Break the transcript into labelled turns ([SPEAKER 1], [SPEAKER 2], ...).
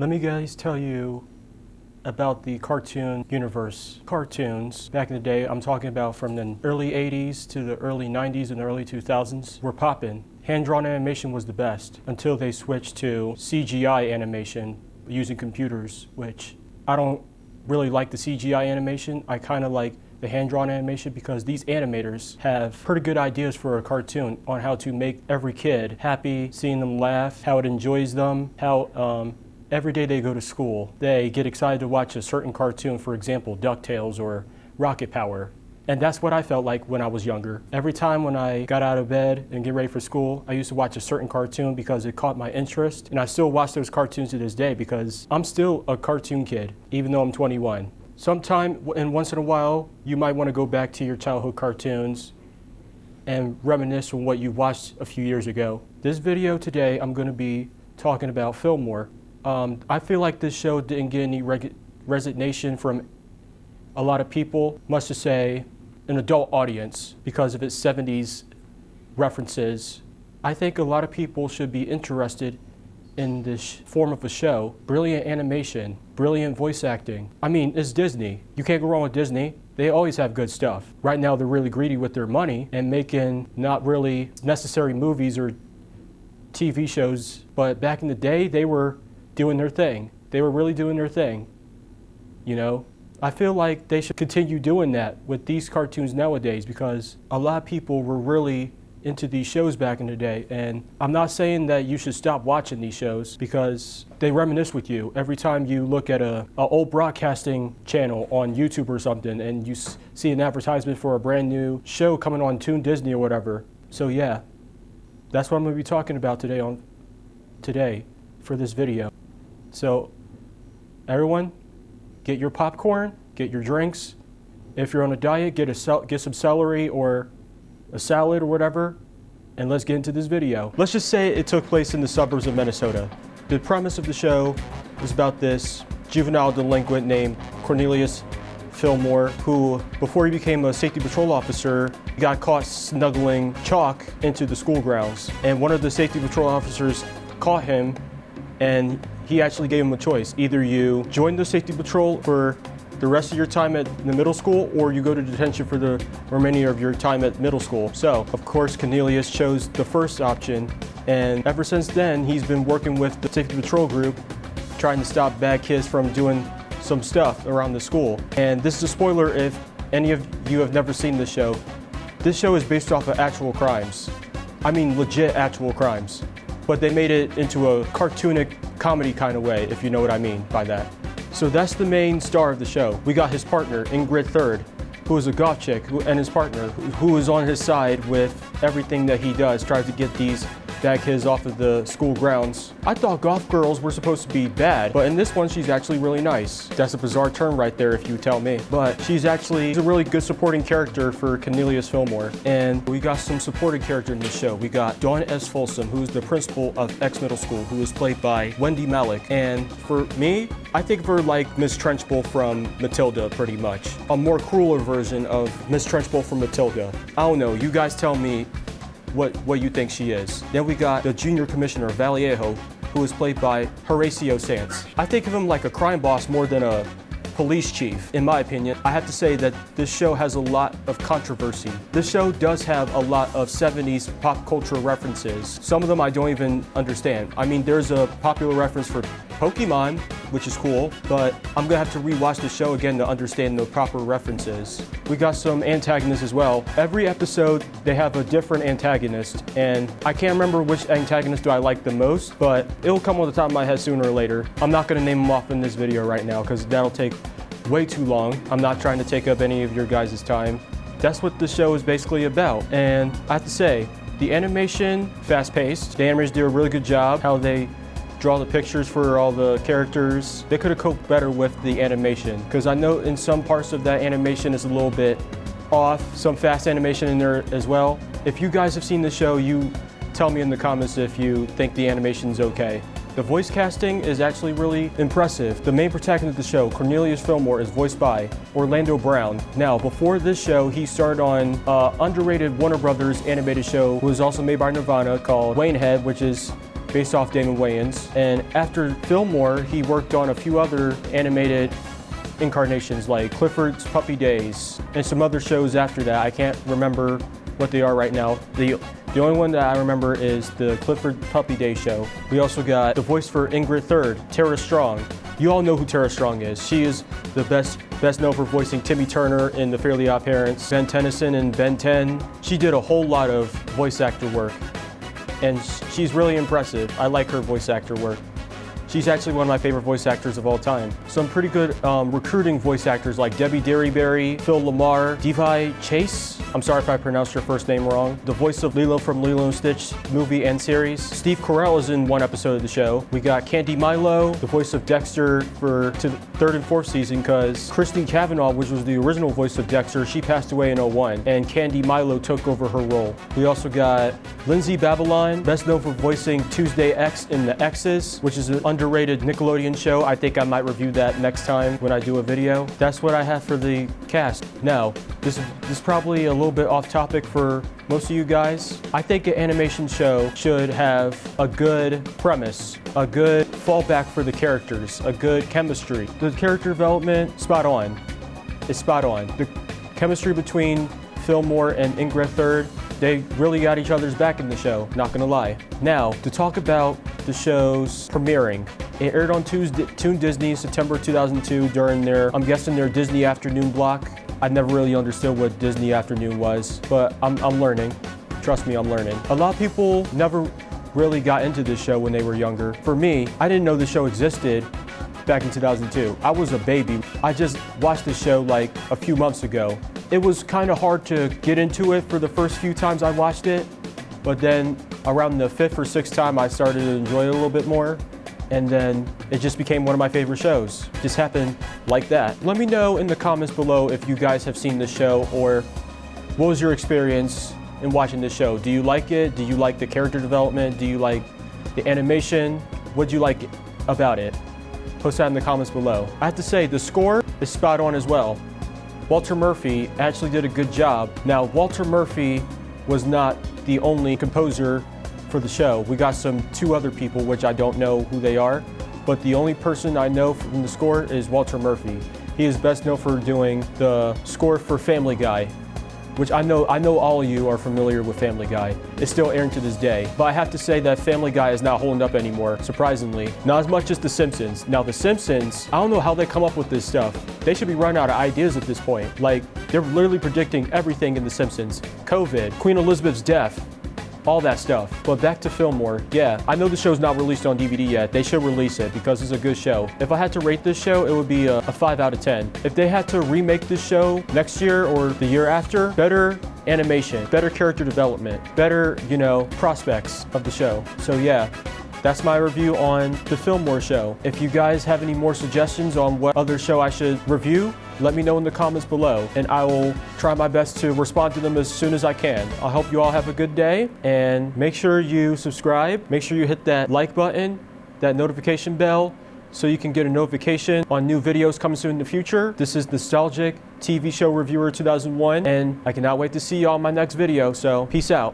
[SPEAKER 1] Let me guys tell you about the cartoon universe. Cartoons, back in the day, I'm talking about from the early 80s to the early 90s and the early 2000s, were poppin'. Hand-drawn animation was the best until they switched to CGI animation using computers, which I don't really like the CGI animation. I kind of like the hand-drawn animation because these animators have pretty good ideas for a cartoon on how to make every kid happy, seeing them laugh, how it enjoys them, how every day they go to school, they get excited to watch a certain cartoon, for example, DuckTales or Rocket Power. And that's what I felt like when I was younger. Every time when I got out of bed and get ready for school, I used to watch a certain cartoon because it caught my interest. And I still watch those cartoons to this day because I'm still a cartoon kid, even though I'm 21. Sometime and once in a while, you might want to go back to your childhood cartoons and reminisce on what you watched a few years ago. This video today, I'm going to be talking about Fillmore. I feel like this show didn't get any resignation from a lot of people, much to say an adult audience, because of its 70s references. I think a lot of people should be interested in this form of a show. Brilliant animation, brilliant voice acting. I mean, it's Disney. You can't go wrong with Disney. They always have good stuff. Right now, they're really greedy with their money and making not really necessary movies or TV shows. But back in the day, they were doing their thing. They were really doing their thing, you know? I feel like they should continue doing that with these cartoons nowadays because a lot of people were really into these shows back in the day. And I'm not saying that you should stop watching these shows because they reminisce with you. Every time you look at a old broadcasting channel on YouTube or something and you see an advertisement for a brand new show coming on Toon Disney or whatever. So yeah, that's what I'm gonna be talking about today for this video. So everyone, get your popcorn, get your drinks. If you're on a diet, get some celery or a salad or whatever, and let's get into this video. Let's just say it took place in the suburbs of Minnesota. The premise of the show is about this juvenile delinquent named Cornelius Fillmore, who, before he became a safety patrol officer, got caught snuggling chalk into the school grounds. And one of the safety patrol officers caught him, and he actually gave him a choice. Either you join the safety patrol for the rest of your time at the middle school, or you go to detention for the remainder of your time at middle school. So, of course, Cornelius chose the first option, and ever since then, he's been working with the safety patrol group, trying to stop bad kids from doing some stuff around the school. And this is a spoiler if any of you have never seen this show. This show is based off of actual crimes. I mean, legit actual crimes. But they made it into a cartoonic comedy kind of way, if you know what I mean by that. So that's the main star of the show. We got his partner, Ingrid Third, who is a goth chick, and his partner, who is on his side with everything that he does, tries to get these bad kids off of the school grounds. I thought goth girls were supposed to be bad, but in this one, she's actually really nice. That's a bizarre term right there, if you tell me. But she's a really good supporting character for Cornelius Fillmore. And we got some supporting character in this show. We got Dawn S. Folsom, who's the principal of X Middle School, who is played by Wendy Malick. And for me, I think of her like Miss Trunchbull from Matilda, pretty much. A more crueler version of Miss Trunchbull from Matilda. I don't know, you guys tell me what you think she is. Then we got the junior commissioner, Vallejo, who is played by Horacio Sanz. I think of him like a crime boss more than a police chief, in my opinion. I have to say that this show has a lot of controversy. This show does have a lot of 70s pop culture references. Some of them I don't even understand. I mean, there's a popular reference for Pokemon, which is cool, but I'm gonna have to rewatch the show again to understand the proper references. We got some antagonists as well. Every episode, they have a different antagonist, and I can't remember which antagonist do I like the most, but it'll come on the top of my head sooner or later. I'm not gonna name them off in this video right now, because that'll take way too long. I'm not trying to take up any of your guys' time. That's what the show is basically about, and I have to say, the animation, fast-paced. The animators do a really good job, how they draw the pictures for all the characters. They could have coped better with the animation, because I know in some parts of that animation is a little bit off, some fast animation in there as well. If you guys have seen the show, you tell me in the comments if you think the animation's okay. The voice casting is actually really impressive. The main protagonist of the show, Cornelius Fillmore, is voiced by Orlando Brown. Now, before this show, he starred on an underrated Warner Brothers animated show, which was also made by Nirvana, called Waynehead, which is based off Damon Wayans. And after Fillmore, he worked on a few other animated incarnations like Clifford's Puppy Days and some other shows after that. I can't remember what they are right now. The only one that I remember is the Clifford Puppy Day show. We also got the voice for Ingrid Third, Tara Strong. You all know who Tara Strong is. She is the best known for voicing Timmy Turner in The Fairly Odd Parents, Ben Tennyson in Ben 10. She did a whole lot of voice actor work, and she's really impressive. I like her voice actor work. She's actually one of my favorite voice actors of all time. Some pretty good recruiting voice actors like Debbie Derryberry, Phil Lamar, Devi Chase. I'm sorry if I pronounced her first name wrong. The voice of Lilo from Lilo and Stitch movie and series. Steve Carell is in one episode of the show. We got Candy Milo, the voice of Dexter to the third and fourth season, because Christine Cavanaugh, which was the original voice of Dexter, she passed away in '01, and Candy Milo took over her role. We also got Lindsay Babylon, best known for voicing Tuesday X in The X's, which is an underrated Nickelodeon show. I think I might review that next time when I do a video. That's what I have for the cast. Now, this is probably a little bit off topic for most of you guys. I think an animation show should have a good premise, a good fallback for the characters, a good chemistry. The character development, spot on. It's spot on. The chemistry between Fillmore and Ingrid Third, they really got each other's back in the show, not gonna lie. Now, to talk about the show's premiering. It aired on Toon Disney September 2002 during their, I'm guessing, their Disney afternoon block. I never really understood what Disney afternoon was, but I'm learning. Trust me, I'm learning. A lot of people never really got into this show when they were younger. For me, I didn't know the show existed back in 2002. I was a baby. I just watched the show like a few months ago. It was kind of hard to get into it for the first few times I watched it, but then around the fifth or sixth time I started to enjoy it a little bit more, and then it just became one of my favorite shows. It just happened like that. Let me know in the comments below if you guys have seen this show, or what was your experience in watching this show. Do you like it? Do you like the character development? Do you like the animation? What do you like about it? Post that in the comments below. I have to say, the score is spot on as well. Walter Murphy actually did a good job. Now, Walter Murphy was not the only composer for the show. We got two other people, which I don't know who they are, but the only person I know from the score is Walter Murphy. He is best known for doing the score for Family Guy, which I know all of you are familiar with Family Guy. It's still airing to this day. But I have to say that Family Guy is not holding up anymore, surprisingly. Not as much as The Simpsons. Now, The Simpsons, I don't know how they come up with this stuff. They should be running out of ideas at this point. Like, they're literally predicting everything in The Simpsons. COVID, Queen Elizabeth's death, all that stuff. But back to Fillmore, yeah, I know the show's not released on DVD yet. They should release it because it's a good show. If I had to rate this show, it would be a 5 out of 10. If they had to remake this show next year or the year after, better animation, better character development, better, prospects of the show. So yeah, that's my review on the Fillmore show. If you guys have any more suggestions on what other show I should review, let me know in the comments below, and I will try my best to respond to them as soon as I can. I hope you all have a good day, and make sure you subscribe. Make sure you hit that like button, that notification bell, so you can get a notification on new videos coming soon in the future. This is Nostalgic TV Show Reviewer 2001, and I cannot wait to see you all in my next video, so peace out.